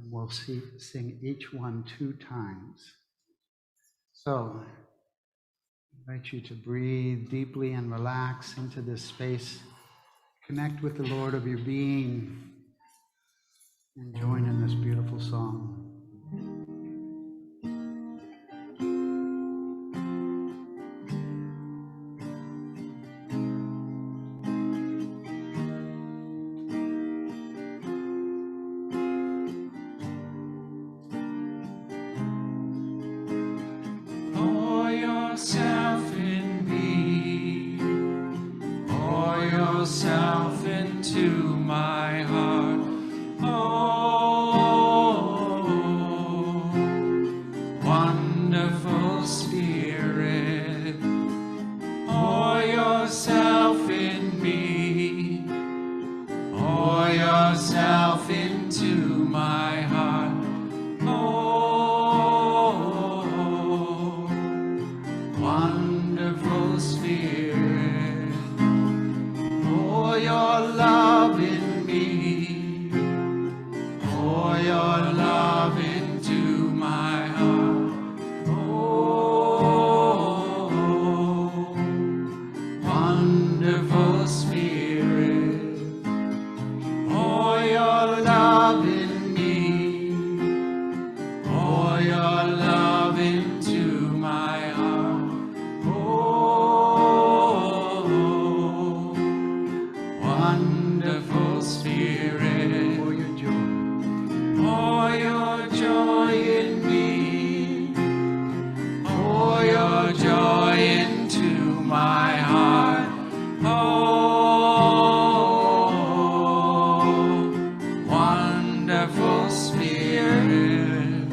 and we'll sing each one 2 times. So, I invite you to breathe deeply and relax into this space. Connect with the Lord of your being and join in this beautiful song. Pour yourself in me, pour yourself into my heart. Oh, wonderful Spirit, pour yourself in me, pour yourself into my heart. Wonderful Spirit, pour your love in me, pour your love into my heart. Oh, wonderful Spirit, pour your love in me, pour your love into my heart. Wonderful Spirit, pour your joy in me, pour your joy into my heart. Oh, wonderful Spirit,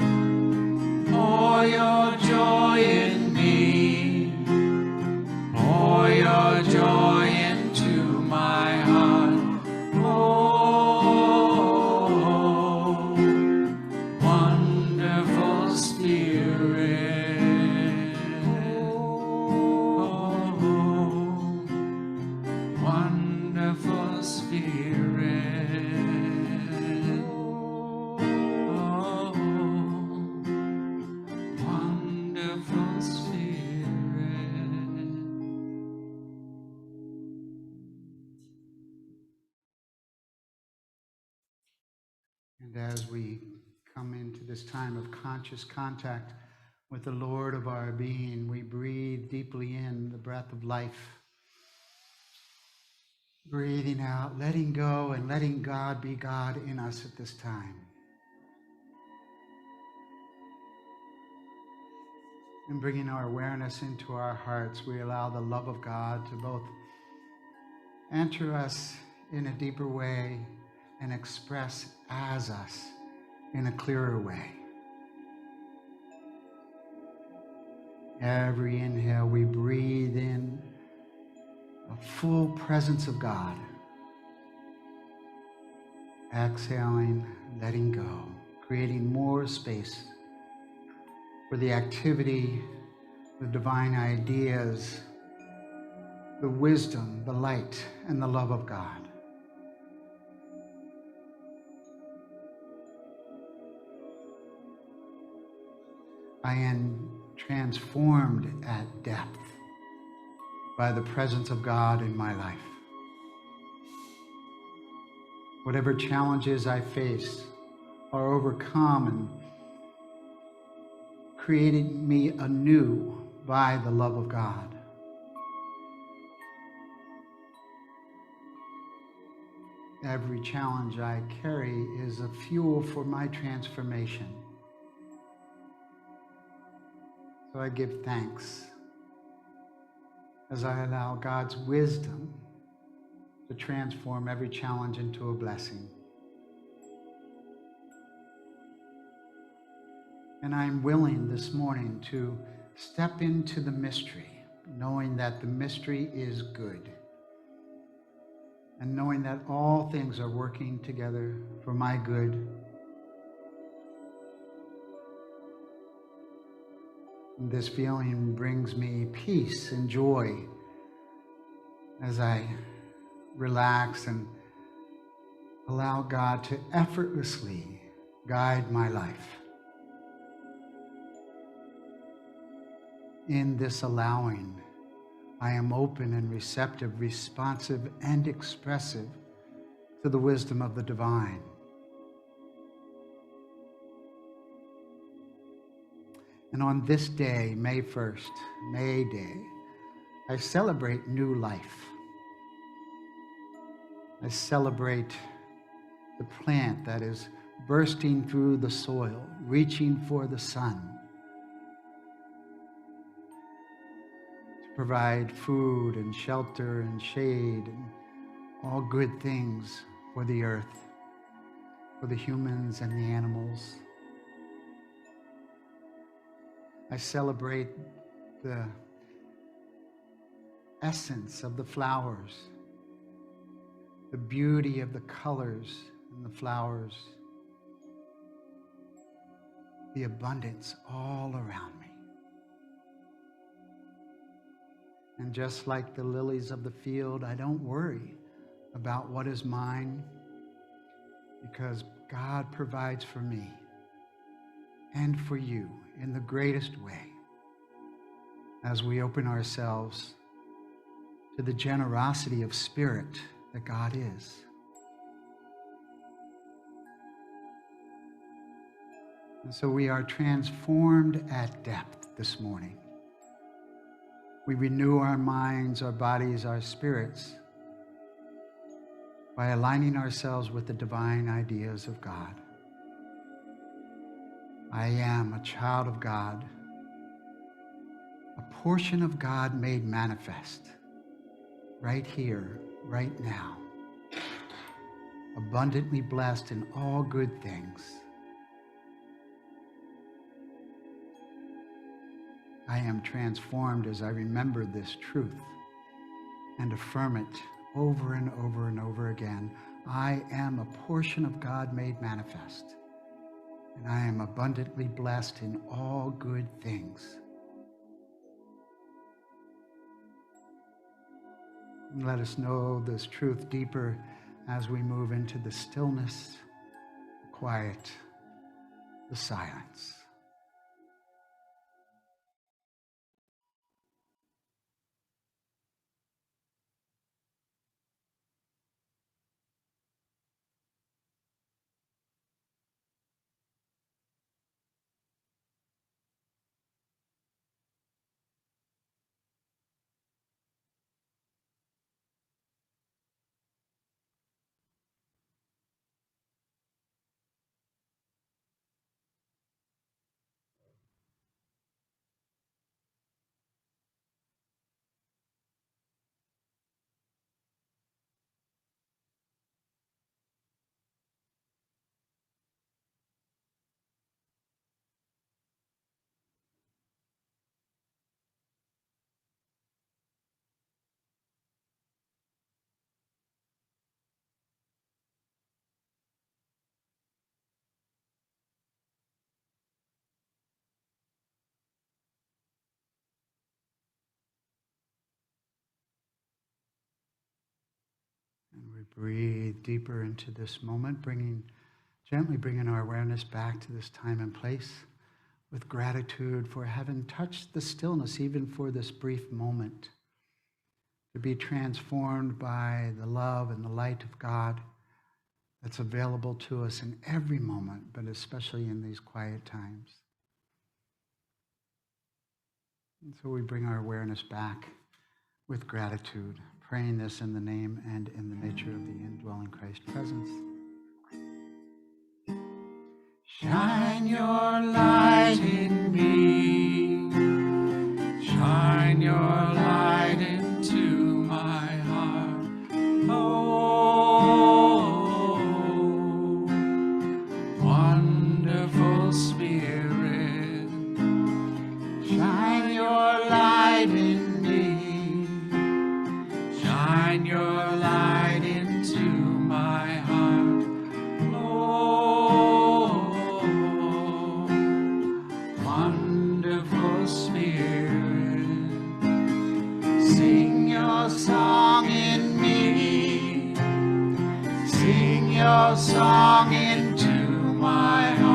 pour your joy in me, pour your joy into my heart. Oh, wonderful Spirit. Oh, wonderful Spirit. Oh, wonderful Spirit. And as we come into this time of conscious contact with the Lord of our being, we breathe deeply in the breath of life. Breathing out, letting go and letting God be God in us at this time. And bringing our awareness into our hearts, we allow the love of God to both enter us in a deeper way and express as us in a clearer way. Every inhale, we breathe in a full presence of God. Exhaling, letting go, creating more space for the activity, the divine ideas, the wisdom, the light, and the love of God. I am transformed at depth by the presence of God in my life. Whatever challenges I face are overcome and created me anew by the love of God. Every challenge I carry is a fuel for my transformation. So I give thanks as I allow God's wisdom to transform every challenge into a blessing. And I'm willing this morning to step into the mystery, knowing that the mystery is good, and knowing that all things are working together for my good. And this feeling brings me peace and joy as I relax and allow God to effortlessly guide my life. In this allowing, I am open and receptive, responsive and expressive to the wisdom of the divine. And on this day, May 1st, May Day, I celebrate new life. I celebrate the plant that is bursting through the soil, reaching for the sun, to provide food and shelter and shade and all good things for the earth, for the humans and the animals. I celebrate the essence of the flowers, the beauty of the colors in the flowers, the abundance all around me. And just like the lilies of the field, I don't worry about what is mine, because God provides for me and for you in the greatest way as we open ourselves to the generosity of spirit that God is. And so we are transformed at depth this morning. We renew our minds, our bodies, our spirits by aligning ourselves with the divine ideas of God. I am a child of God, a portion of God made manifest right here, right now, abundantly blessed in all good things. I am transformed as I remember this truth and affirm it over and over and over again. I am a portion of God made manifest, and I am abundantly blessed in all good things. And let us know this truth deeper as we move into the stillness, the quiet, the silence. And we breathe deeper into this moment, gently bringing our awareness back to this time and place with gratitude for having touched the stillness even for this brief moment, to be transformed by the love and the light of God that's available to us in every moment, but especially in these quiet times. And so we bring our awareness back with gratitude, praying this in the name and in the nature of the indwelling Christ presence. Shine your light in me. Shine your light into my heart. Oh, wonderful Spirit. Shine your light in me. Shine your light into my heart. Oh, wonderful Spirit, sing your song in me, sing your song into my heart.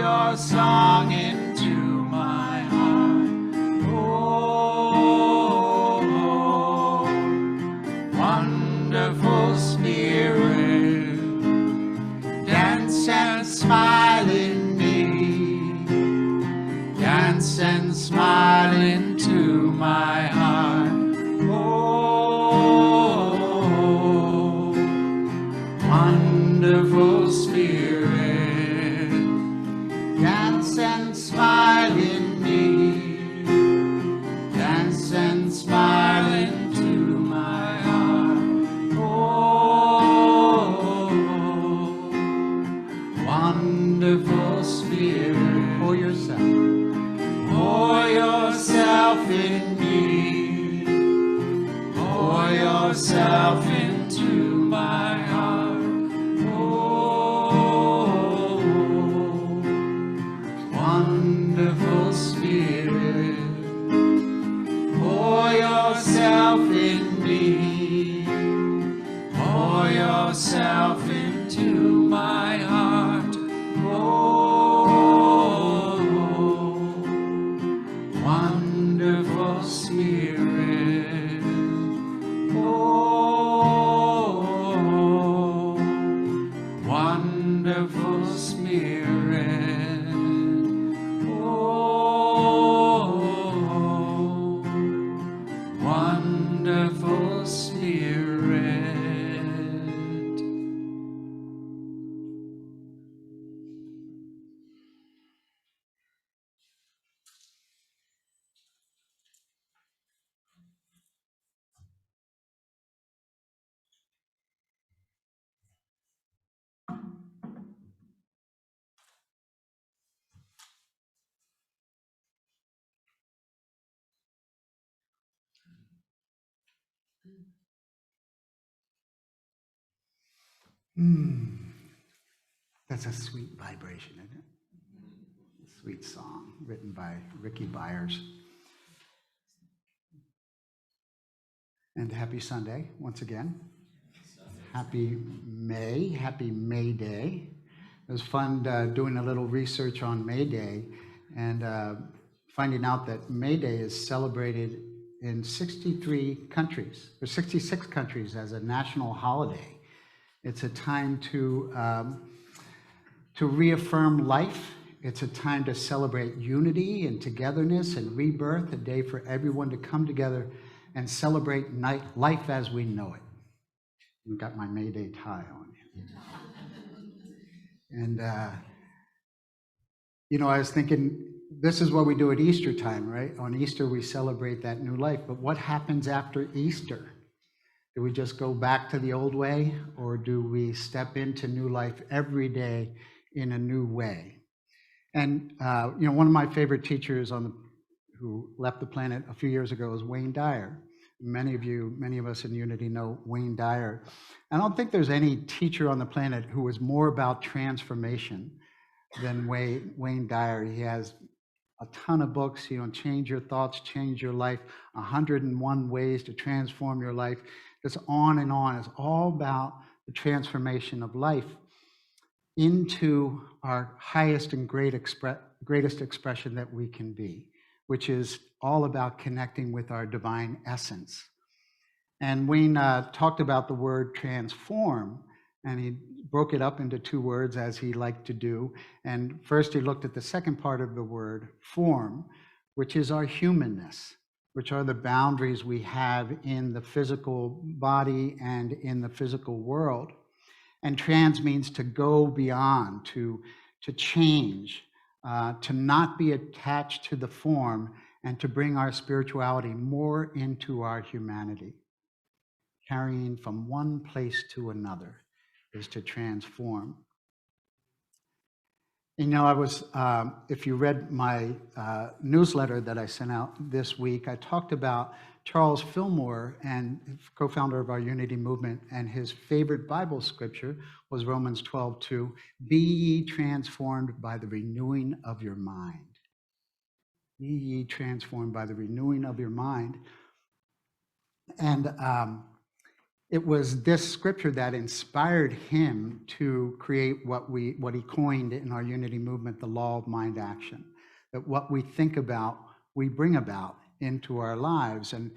your song into my heart. Oh, wonderful Spirit, dance and smile in me, dance and smile into my heart. Oh, wonderful Spirit, dance and smile in me, dance and smile into my heart. Oh, wonderful Spirit, For yourself. pour yourself in me, pour yourself into my heart. Oh, wonderful Spirit, pour yourself in me, pour yourself into my heart. Oh, wonderful Spirit. Oh, wonderful Spirit. Oh, wonderful Spirit. That's a sweet vibration, isn't it? Sweet song written by Ricky Byers. And happy Sunday once again. Happy May Day. It was fun doing a little research on May Day and finding out that May Day is celebrated in 63 countries, or 66 countries as a national holiday. It's a time to reaffirm life. It's a time to celebrate unity and togetherness and rebirth, a day for everyone to come together and celebrate life as we know it. I've got my May Day tie on. And, I was thinking, this is what we do at Easter time, right? On Easter, we celebrate that new life. But what happens after Easter? Do we just go back to the old way, or do we step into new life every day in a new way? And, one of my favorite teachers who left the planet a few years ago is Wayne Dyer. Many of us in Unity know Wayne Dyer. I don't think there's any teacher on the planet who is more about transformation than Wayne Dyer. He has a ton of books, Change Your Thoughts, Change Your Life, 101 Ways to Transform Your Life. It's on and on. It's all about the transformation of life into our highest and greatest expression that we can be, which is all about connecting with our divine essence. And Wayne talked about the word transform, and he broke it up into two words, as he liked to do. And first he looked at the second part of the word form, which is our humanness, which are the boundaries we have in the physical body and in the physical world. And trans means to go beyond, to change, to not be attached to the form, and to bring our spirituality more into our humanity. Carrying from one place to another is to transform. I was, if you read my newsletter that I sent out this week, I talked about Charles Fillmore, and co-founder of our Unity movement, and his favorite Bible scripture was Romans 12:2, "Be ye transformed by the renewing of your mind." Be ye transformed by the renewing of your mind. And it was this scripture that inspired him to create what he coined in our unity movement, the law of mind action. That what we think about, we bring about into our lives. And,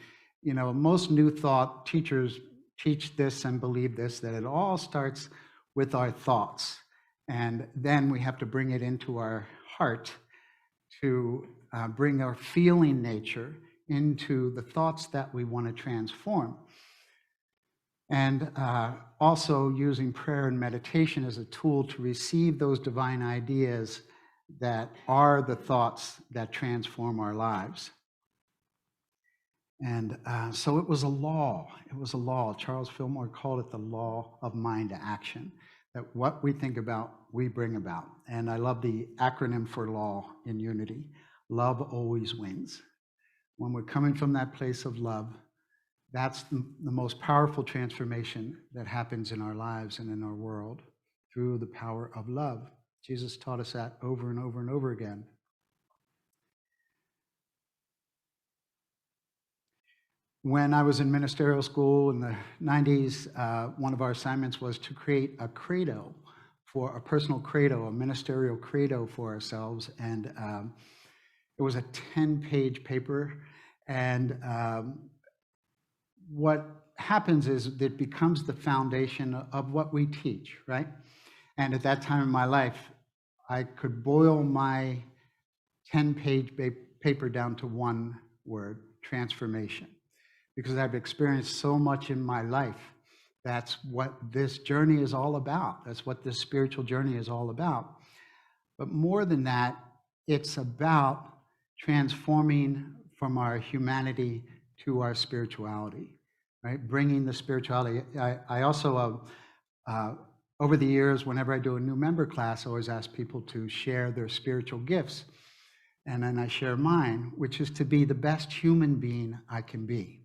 most New Thought teachers teach this and believe this, that it all starts with our thoughts. And then we have to bring it into our heart to bring our feeling nature into the thoughts that we want to transform. And also using prayer and meditation as a tool to receive those divine ideas that are the thoughts that transform our lives. And so it was a law. It was a law. Charles Fillmore called it the law of mind action, that what we think about, we bring about. And I love the acronym for law in unity. Love always wins. When we're coming from that place of love, that's the most powerful transformation that happens in our lives and in our world through the power of love. Jesus taught us that over and over and over again. When I was in ministerial school in the 90s, one of our assignments was to create a credo, for a personal credo, a ministerial credo for ourselves. And it was a 10-page paper. And what happens is it becomes the foundation of what we teach, right? And at that time in my life, I could boil my 10-page paper down to one word: transformation. Because I've experienced so much in my life. That's what this journey is all about. That's what this spiritual journey is all about. But more than that, it's about transforming from our humanity to our spirituality, right? Bringing the spirituality. I also, over the years, whenever I do a new member class, I always ask people to share their spiritual gifts. And then I share mine, which is to be the best human being I can be.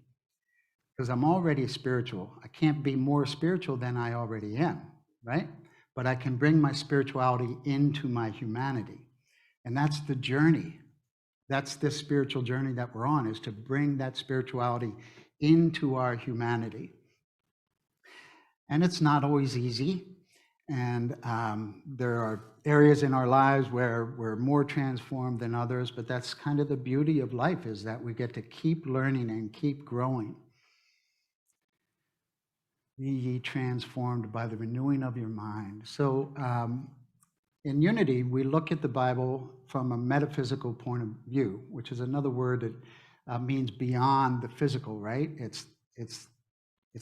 Because I'm already spiritual. I can't be more spiritual than I already am, right? But I can bring my spirituality into my humanity. And that's the journey. That's this spiritual journey that we're on, is to bring that spirituality into our humanity. And it's not always easy. And there are areas in our lives where we're more transformed than others, but that's kind of the beauty of life, is that we get to keep learning and keep growing. Be ye transformed by the renewing of your mind. So in unity, we look at the Bible from a metaphysical point of view, which is another word that means beyond the physical, right? It's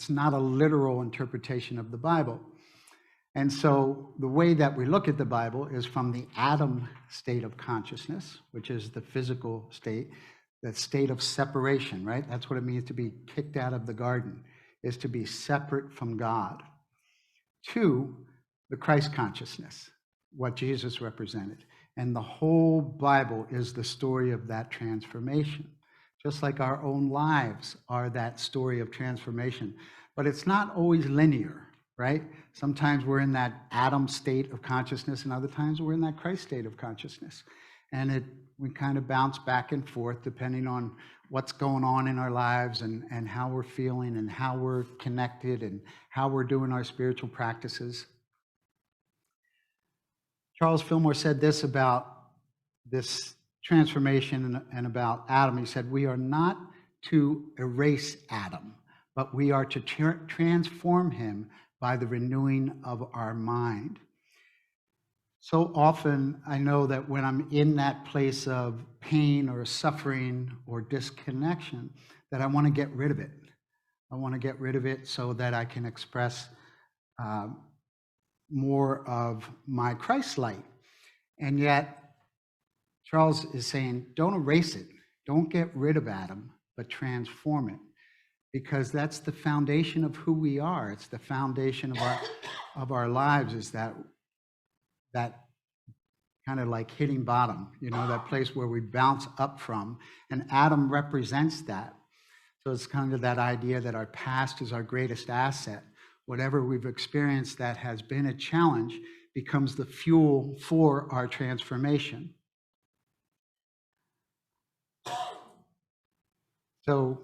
not a literal interpretation of the Bible. And so the way that we look at the Bible is from the Adam state of consciousness, which is the physical state, that state of separation, right? That's what it means to be kicked out of the garden, is to be separate from God, to the Christ consciousness, what Jesus represented. And the whole Bible is the story of that transformation, just like our own lives are that story of transformation. But it's not always linear, right? Sometimes we're in that Adam state of consciousness, and other times we're in that Christ state of consciousness. And we kind of bounce back and forth depending on what's going on in our lives and how we're feeling and how we're connected and how we're doing our spiritual practices. Charles Fillmore said this about this transformation and about Adam. He said, we are not to erase Adam, but we are to transform him by the renewing of our mind. So often, I know that when I'm in that place of pain or suffering or disconnection, that I want to get rid of it. I want to get rid of it so that I can express more of my Christ light. And yet, Charles is saying, don't erase it. Don't get rid of Adam, but transform it. Because that's the foundation of who we are. It's the foundation of our lives, is that kind of like hitting bottom, that place where we bounce up from. And Adam represents that. So it's kind of that idea that our past is our greatest asset. Whatever we've experienced that has been a challenge becomes the fuel for our transformation. So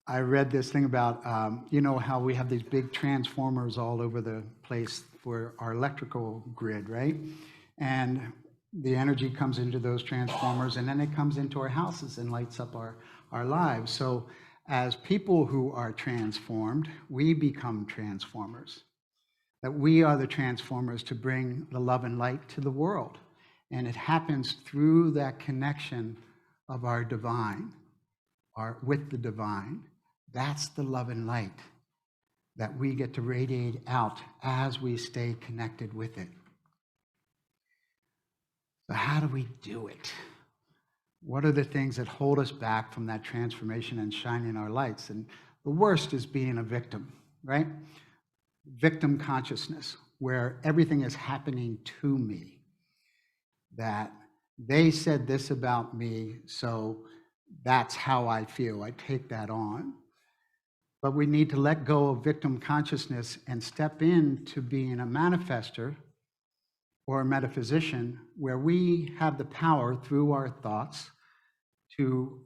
I read this thing about, you know, how we have these big transformers all over the place for our electrical grid, right? And the energy comes into those transformers, and then it comes into our houses and lights up our lives. So as people who are transformed, we become transformers. That we are the transformers to bring the love and light to the world. And it happens through that connection of our divine, with the divine. That's the love and light that we get to radiate out as we stay connected with it. So how do we do it? What are the things that hold us back from that transformation and shining our lights? And the worst is being a victim, right? Victim consciousness, where everything is happening to me. That they said this about me, so that's how I feel. I take that on. But we need to let go of victim consciousness and step into being a manifester or a metaphysician, where we have the power through our thoughts to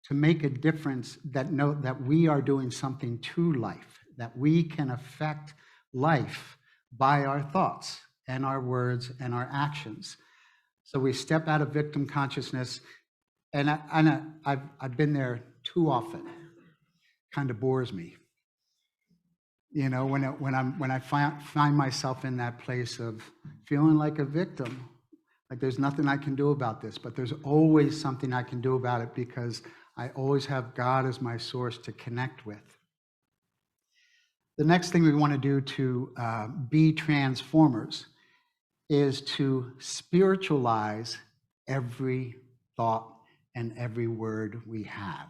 make a difference, that we are doing something to life, that we can affect life by our thoughts and our words and our actions. So we step out of victim consciousness, and I've been there too often. Kind of bores me. You know, when I find myself in that place of feeling like a victim, like there's nothing I can do about this, but there's always something I can do about it, because I always have God as my source to connect with. The next thing we want to do to be transformers is to spiritualize every thought and every word we have.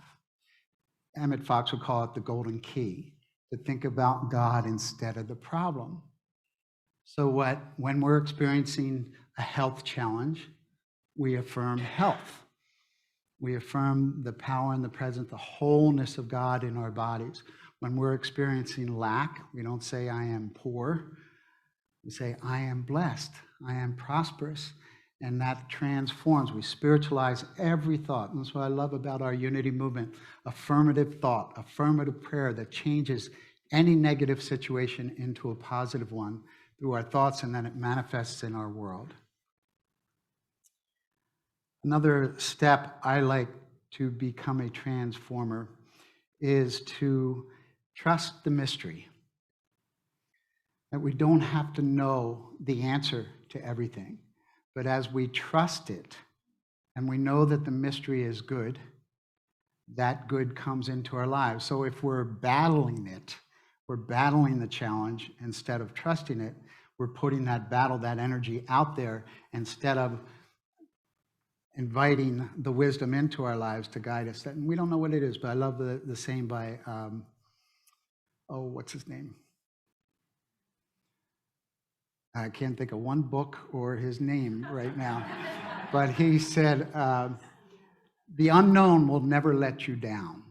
Emmett Fox would call it the golden key, to think about God instead of the problem. So when we're experiencing a health challenge, we affirm health. We affirm the power and the presence, the wholeness of God in our bodies. When we're experiencing lack, we don't say, I am poor. We say, I am blessed. I am prosperous. And that transforms. We spiritualize every thought. And that's what I love about our unity movement. Affirmative thought, affirmative prayer that changes any negative situation into a positive one through our thoughts, and then it manifests in our world. Another step I like to become a transformer is to trust the mystery. That we don't have to know the answer to everything. But as we trust it, and we know that the mystery is good, that good comes into our lives. So if we're battling it, we're battling the challenge instead of trusting it, we're putting that battle, that energy out there, instead of inviting the wisdom into our lives to guide us. And we don't know what it is, but I love the saying by, what's his name? I can't think of one book or his name right now. But he said, the unknown will never let you down.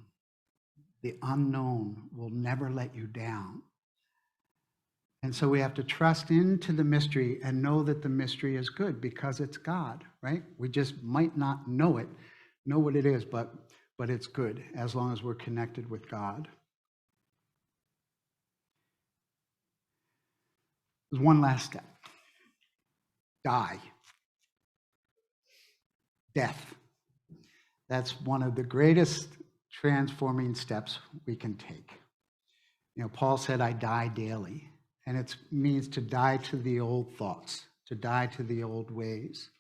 The unknown will never let you down. And so we have to trust into the mystery and know that the mystery is good because it's God, right? We just might not know what it is, but it's good as long as we're connected with God. There's one last step. Die. Death. That's one of the greatest transforming steps we can take. You know, Paul said, I die daily. And it means to die to the old thoughts, to die to the old ways.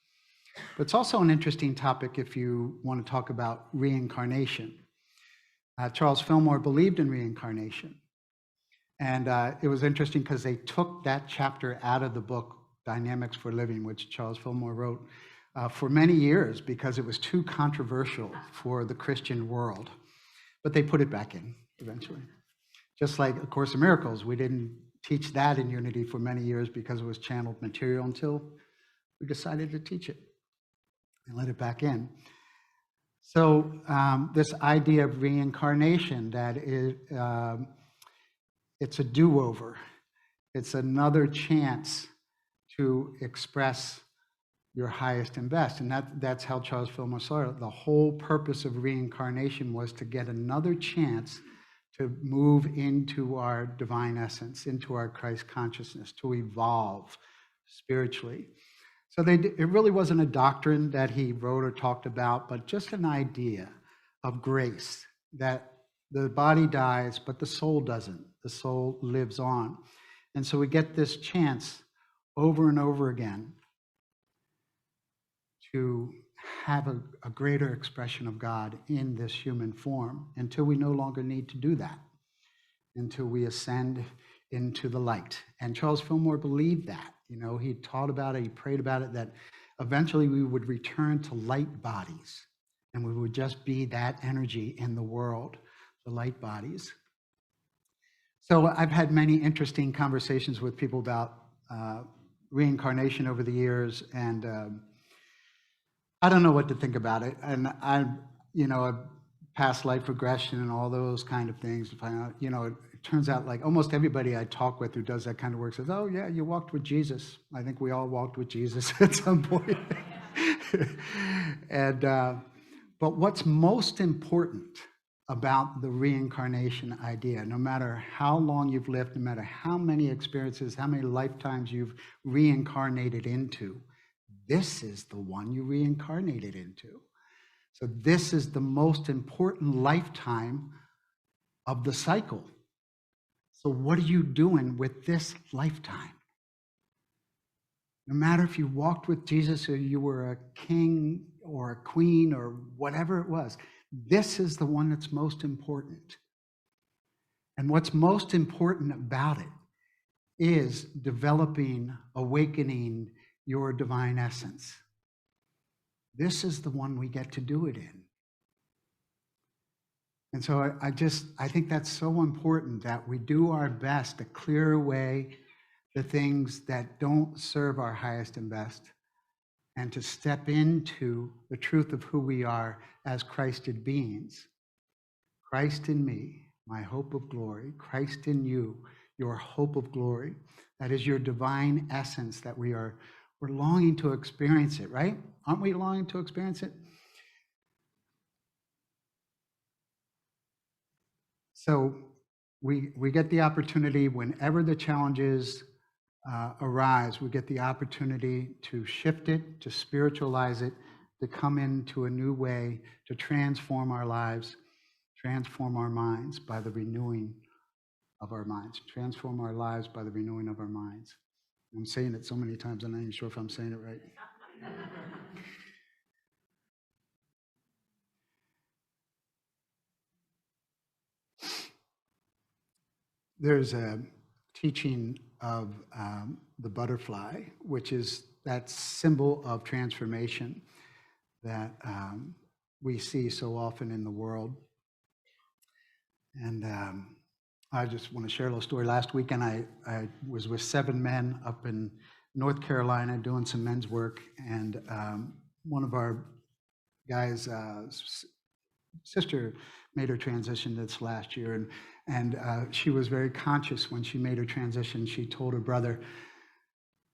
But it's also an interesting topic if you want to talk about reincarnation. Charles Fillmore believed in reincarnation. And it was interesting because they took that chapter out of the book, Dynamics for Living, which Charles Fillmore wrote for many years because it was too controversial for the Christian world. But they put it back in eventually. Just like A Course in Miracles, we didn't teach that in Unity for many years because it was channeled material until we decided to teach it and let it back in. So this idea of reincarnation, that it's a do-over. It's another chance to express your highest and best. And that's how Charles Fillmore saw it. The whole purpose of reincarnation was to get another chance to move into our divine essence, into our Christ consciousness, to evolve spiritually. So it really wasn't a doctrine that he wrote or talked about, but just an idea of grace, that the body dies, but the soul doesn't. The soul lives on. And so we get this chance over and over again to have a greater expression of God in this human form until we no longer need to do that, until we ascend into the light. And Charles Fillmore believed that. You know, he taught about it, he prayed about it, that eventually we would return to light bodies and we would just be that energy in the world, the light bodies. So I've had many interesting conversations with people about reincarnation over the years, and I don't know what to think about it. And a past life regression and all those kind of things to find out, it turns out like almost everybody I talk with who does that kind of work says, oh yeah, you walked with Jesus. I think we all walked with Jesus at some point. And, but what's most important about the reincarnation idea, no matter how long you've lived, no matter how many experiences, how many lifetimes you've reincarnated into, this is the one you reincarnated into. So this is the most important lifetime of the cycle. So what are you doing with this lifetime? No matter if you walked with Jesus or you were a king or a queen or whatever it was, this is the one that's most important. And what's most important about it is developing, awakening your divine essence. This is the one we get to do it in. And so I think that's so important that we do our best to clear away the things that don't serve our highest and best, and to step into the truth of who we are as Christed beings. Christ in me, my hope of glory. Christ in you, your hope of glory. That is your divine essence that we're longing to experience it, right? Aren't we longing to experience it? So we get the opportunity whenever the challenges arise, we get the opportunity to shift it, to spiritualize it, to come into a new way, to transform our lives, transform our minds by the renewing of our minds, transform our lives by the renewing of our minds. I'm saying it so many times, I'm not even sure if I'm saying it right. There's a teaching of the butterfly, which is that symbol of transformation that we see so often in the world. And I just want to share a little story. Last weekend, I was with 7 men up in North Carolina doing some men's work, and one of our guys' sister made her transition this last year, and she was very conscious when she made her transition. She told her brother,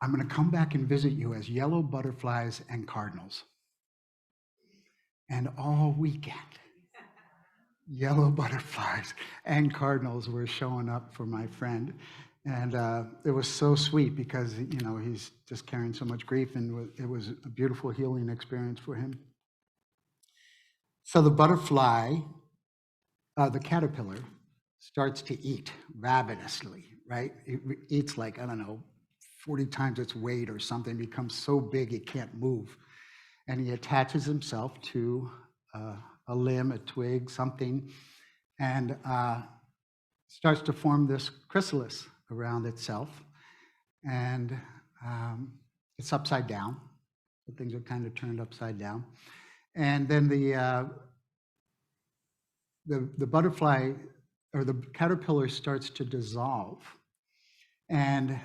I'm going to come back and visit you as yellow butterflies and cardinals. And all weekend, yellow butterflies and cardinals were showing up for my friend. And it was so sweet because, he's just carrying so much grief, and it was a beautiful healing experience for him. So the butterfly, the caterpillar, starts to eat ravenously, right? It eats like, 40 times its weight or something, becomes so big it can't move. And he attaches himself to a limb, a twig, something, and starts to form this chrysalis around itself. And it's upside down. So things are kind of turned upside down. And then the butterfly or the caterpillar starts to dissolve. And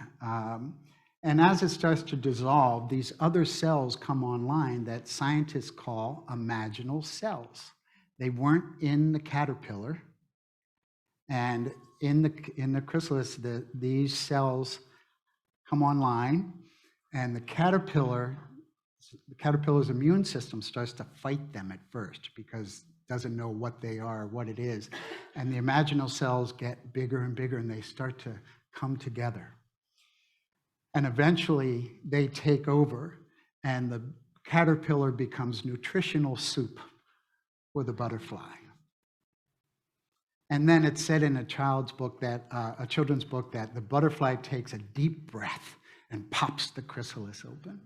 as it starts to dissolve, these other cells come online that scientists call imaginal cells. They weren't in the caterpillar. And in the chrysalis, these cells come online, and the caterpillar the caterpillar's immune system starts to fight them at first because it doesn't know what they are, what it is. And the imaginal cells get bigger and bigger, and they start to come together. And eventually they take over, and the caterpillar becomes nutritional soup for the butterfly. And then it's said in a children's book that the butterfly takes a deep breath and pops the chrysalis open.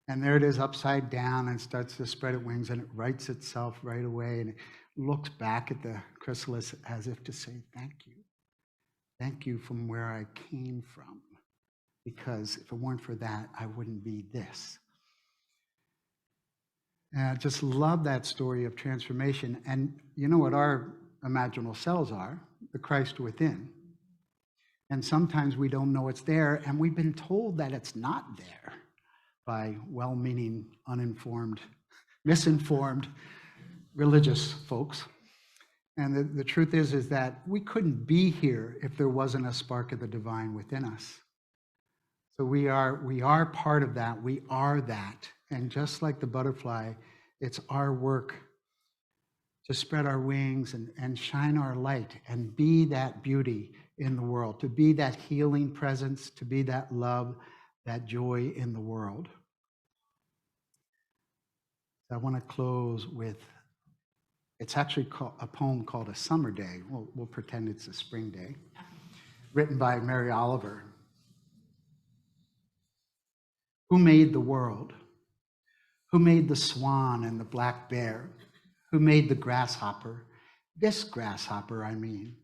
And there it is upside down and starts to spread its wings, and it rights itself right away, and it looks back at the chrysalis as if to say, thank you. Thank you from where I came from, because if it weren't for that, I wouldn't be this. And I just love that story of transformation. And you know what our imaginal cells are? The Christ within. And sometimes we don't know it's there, and we've been told that it's not there by well-meaning, uninformed, misinformed religious folks. And the truth is that we couldn't be here if there wasn't a spark of the divine within us. So we are part of that. We are that. And just like the butterfly, it's our work to spread our wings and shine our light and be that beauty in the world, to be that healing presence, to be that love, that joy in the world. I want to close with, it's actually a poem called A Summer Day. We'll pretend it's a spring day, written by Mary Oliver. Who made the world? Who made the swan and the black bear? Who made the grasshopper? This grasshopper, I mean.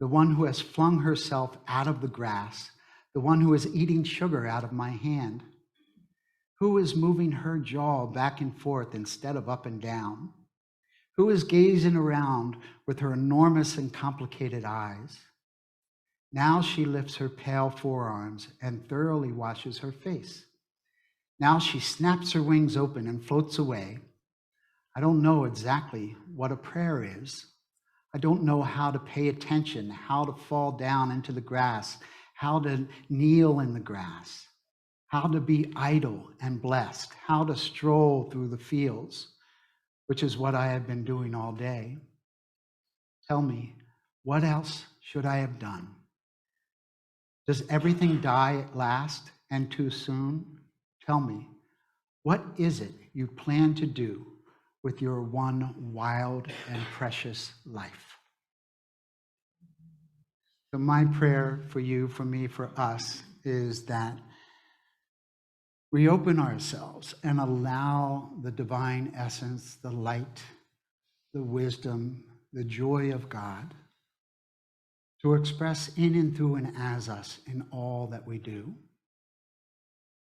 The one who has flung herself out of the grass. The one who is eating sugar out of my hand. Who is moving her jaw back and forth instead of up and down? Who is gazing around with her enormous and complicated eyes? Now she lifts her pale forearms and thoroughly washes her face. Now she snaps her wings open and floats away. I don't know exactly what a prayer is. I don't know how to pay attention, how to fall down into the grass, how to kneel in the grass, how to be idle and blessed, how to stroll through the fields, which is what I have been doing all day. Tell me, what else should I have done? Does everything die at last and too soon? Tell me, what is it you plan to do with your one wild and precious life? So my prayer for you, for me, for us, is that we open ourselves and allow the divine essence, the light, the wisdom, the joy of God to express in and through and as us in all that we do.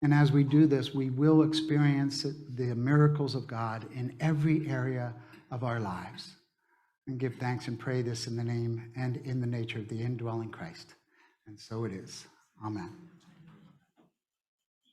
And as we do this, we will experience the miracles of God in every area of our lives. And give thanks and pray this in the name and in the nature of the indwelling Christ. And so it is. Amen.